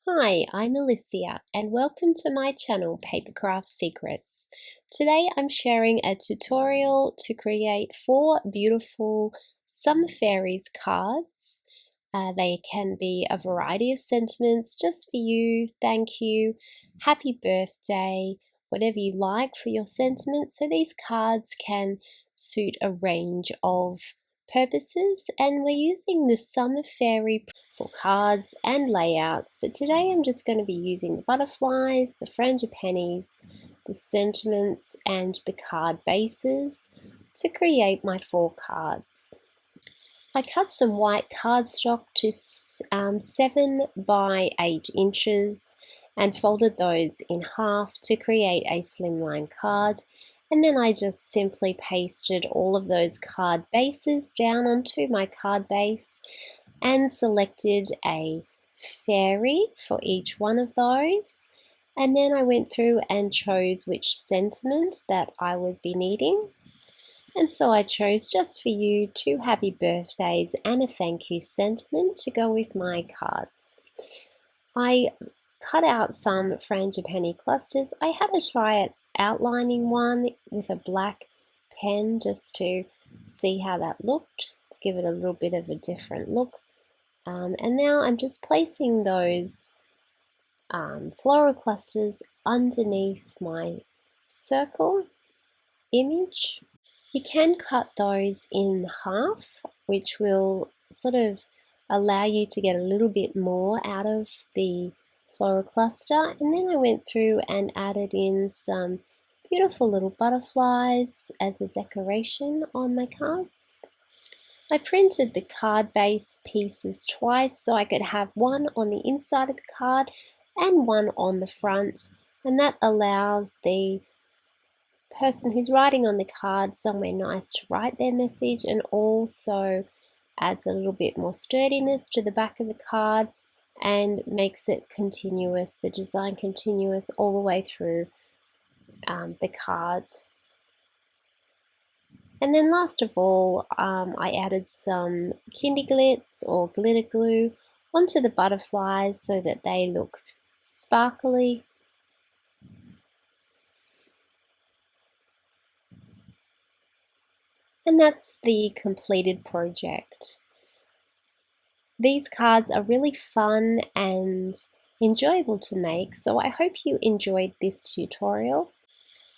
Hi, I'm Alicia and welcome to my channel Papercraft Secrets. Today I'm sharing a tutorial to create 4 beautiful Summer Fairies cards. They can be a variety of sentiments just for you, thank you, happy birthday, whatever you like for your sentiments. So these cards can suit a range of purposes, and we're using the Summer Fairy for cards and layouts, but today I'm just going to be using the butterflies, the frangipanis, the sentiments and the card bases to create my 4 cards. I cut some white cardstock to 7 by 8 inches and folded those in half to create a slimline card, and then I just simply pasted all of those card bases down onto my card base and selected a fairy for each one of those, and then I went through and chose which sentiment that I would be needing. And so I chose just for you 2 happy birthdays and a thank you sentiment to go with my cards. I cut out some frangipani clusters. I had a try at outlining one with a black pen just to see how that looked, to give it a little bit of a different look. And now I'm just placing those floral clusters underneath my circle image. You can cut those in half, which will sort of allow you to get a little bit more out of the floral cluster. And then I went through and added in some beautiful little butterflies as a decoration on my cards. I printed the card base pieces twice so I could have one on the inside of the card and one on the front, and that allows the person who's writing on the card somewhere nice to write their message, and also adds a little bit more sturdiness to the back of the card and makes it continuous, the design continuous all the way through the card. And then last of all, I added some Kindy Glitz or glitter glue onto the butterflies so that they look sparkly. And that's the completed project. These cards are really fun and enjoyable to make, so I hope you enjoyed this tutorial.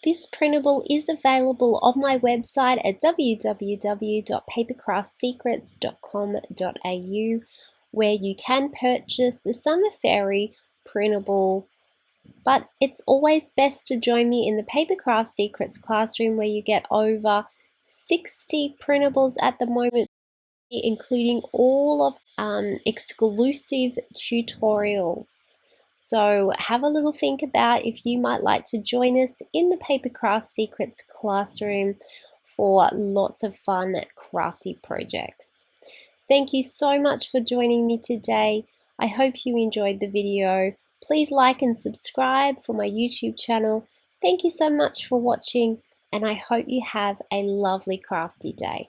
This printable is available on my website at www.papercraftsecrets.com.au, where you can purchase the Summer Fairy printable. But it's always best to join me in the Papercraft Secrets classroom, where you get over 60 printables at the moment, including all of exclusive tutorials. So have a little think about if you might like to join us in the Papercraft Secrets classroom for lots of fun crafty projects. Thank you so much for joining me today. I hope you enjoyed the video. Please like and subscribe for my YouTube channel. Thank you so much for watching, and I hope you have a lovely crafty day.